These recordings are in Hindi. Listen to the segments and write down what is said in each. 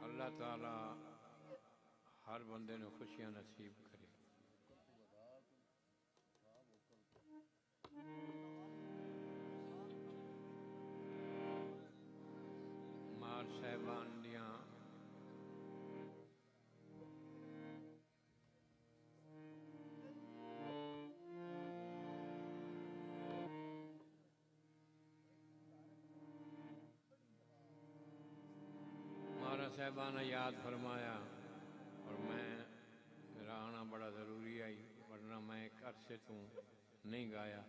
अल्लाह ताला हर बंदे नूं खुशियां नसीब करे। मार साहबान दियां साहबा ने याद फरमाया और मेरा आना बड़ा ज़रूरी है, वरना मैं एक अरसे तो नहीं गाया,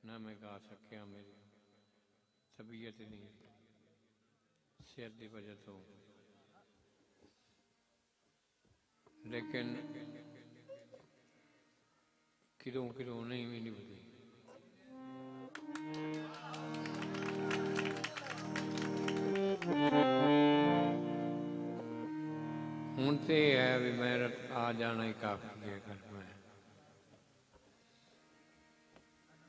ना मैं गा सकिया, मेरी तबीयत नहीं सेहत की वजह तो। लेकिन किरों किरों नहीं भी नहीं बदी। हूँ तो यह है भी मेरा आ जाना ही काफ़ी है घर में,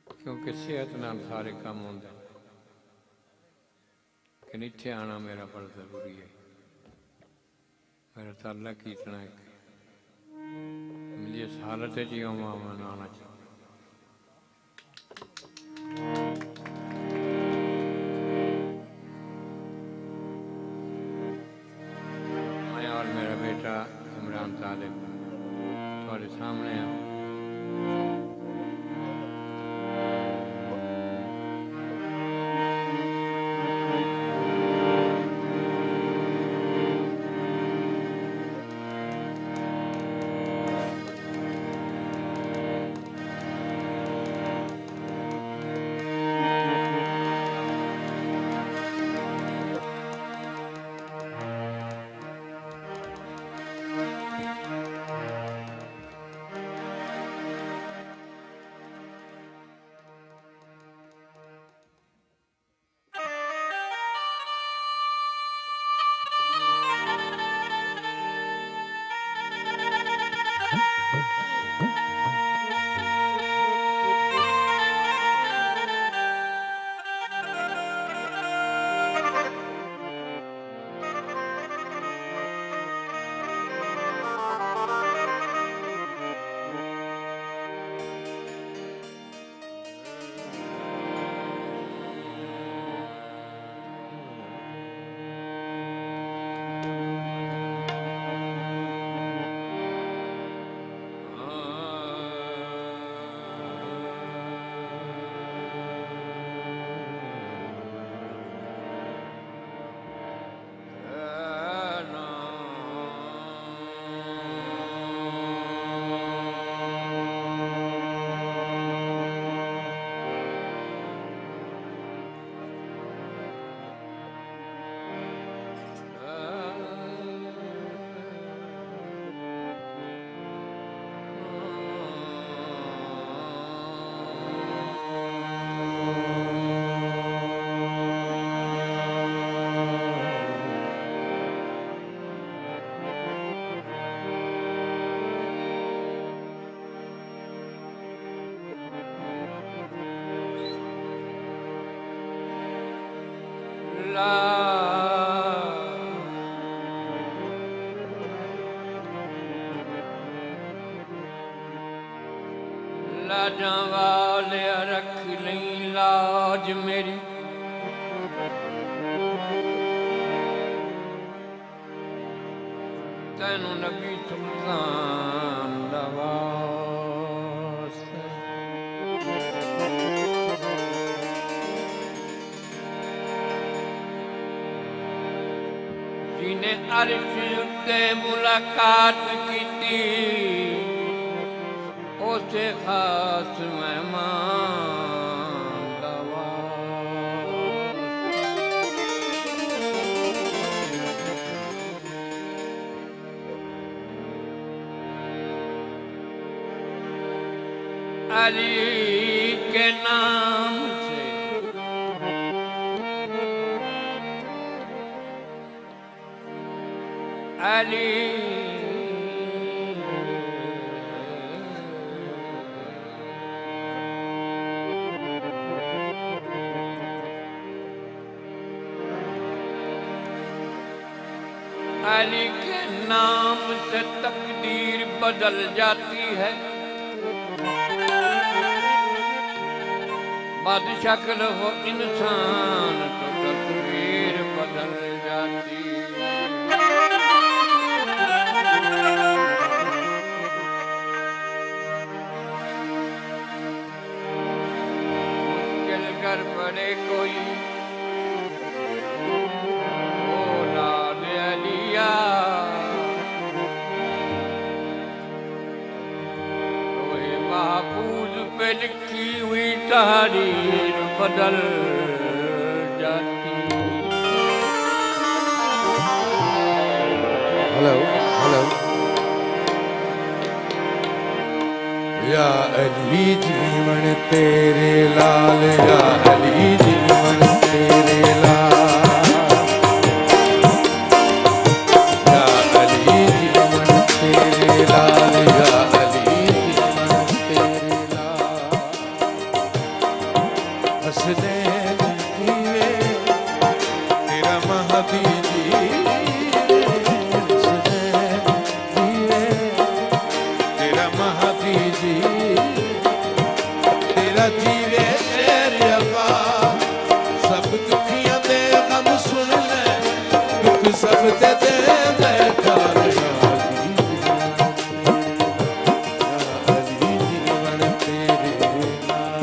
क्योंकि सेहत नाल सारे काम होंगे, लेकिन इत्थे आना मेरा बड़ा ज़रूरी है। मेरा ताल्लुक ही इतना है कि मुझे इस हालत जी मैं आना चाहिए। मैं और मेरा बेटा इमरान तालिब तुम्हारे सामने हैं। राजा वाले रख लई लाज मेरी, तैनू नबी सुल्तान दा वास्ता। जिन्हें अर्श उत्ते मुलाकात कीती, उसे खास मेहमान दा अली के नाम से अली अली के नाम से तकदीर बदल जाती है, बदशक्ल हो इंसान तो तस्वीर बदल जाती है। मुश्किल कर पड़े कोई औलाद अलिया, तोहे महफूज पे लिखी हुई तहरीर बदल जाती। Hello hello. या अली जीवन तेरे लाल, या अली जीवन तेरे लाल, या अली जीवन तेरे लाल, या अली जीवन तेरे लाल। हसनैन जिए तेरा महदी जी, हसनैन जिए तेरा महदी जी, तेरा जीवे शेर अल्लाह। सब दुखियां दे गम सुन ले, दुख सब दे दे कार। अली जीवन तेरे नाल।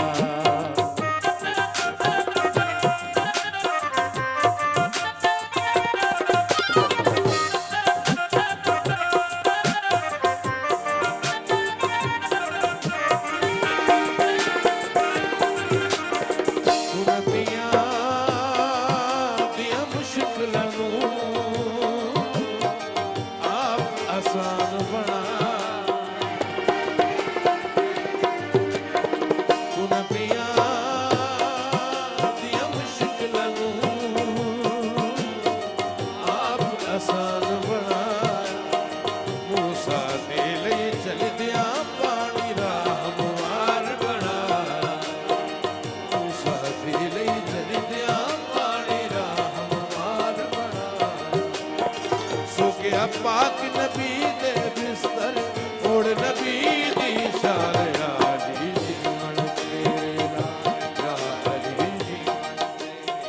पाक नबी दे बिस्तर ओढ़ नबी दी शान। अली जीवन तेरे नाल, या अली जीवन तेरे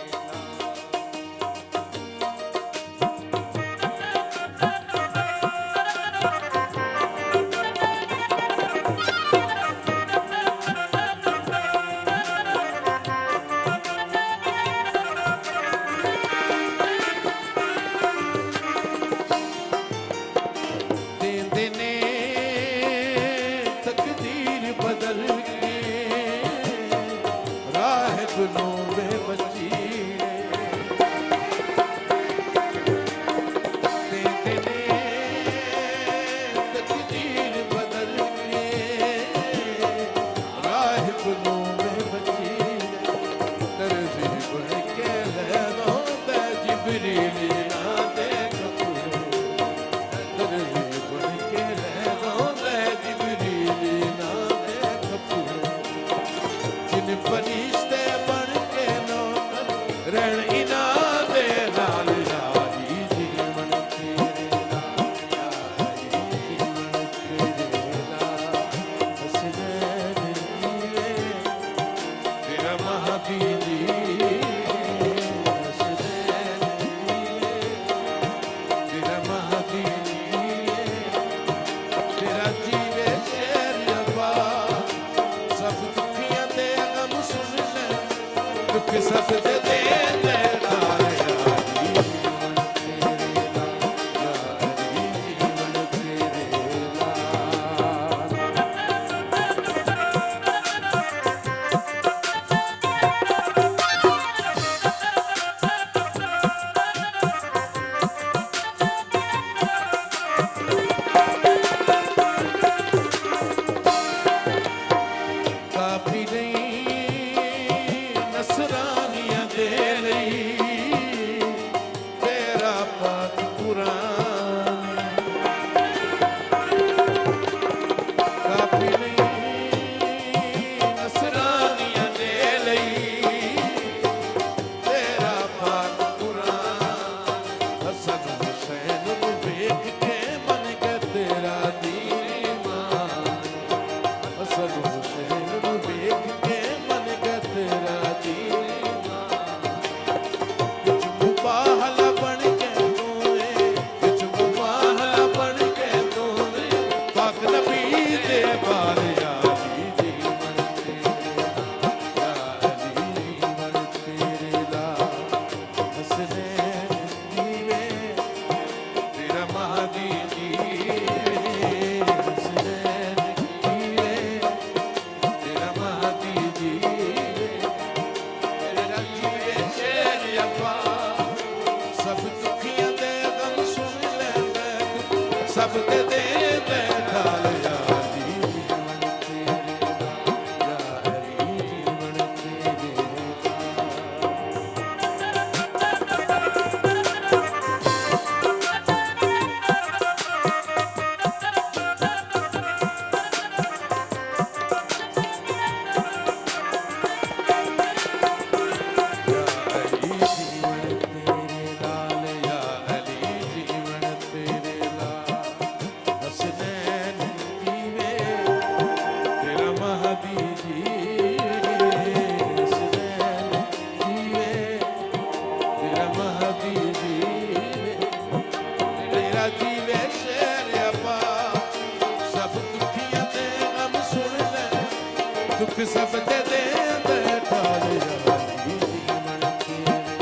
ਦੁਖੀਆਂ ਦੇ ਗਮ ਸੁਣ ਲੈ ਬੈਠ ਸਭ ਤੇ ਦੇ ਬੈਠਾਲ ਯਾਰੀ ਜੀਵਨ ਤੇਰੇ ਯਾਰੀ ਜੀਵਨ ਤੇਰੇ ਦੁੱਖ ਸਭ ਤੇ ਦੇ ਬੈਠਾ ਯਾਰੀ ਜੀਵਨ ਤੇਰੇ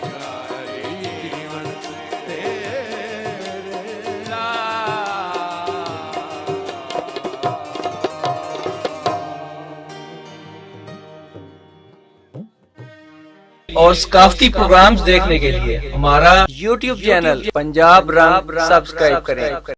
ਯਾਰੀ ਜੀਵਨ ਤੇਰੇ और सकाफती प्रोग्राम्स देखने के लिए हमारा YouTube चैनल पंजाब रंग सब्सक्राइब करें।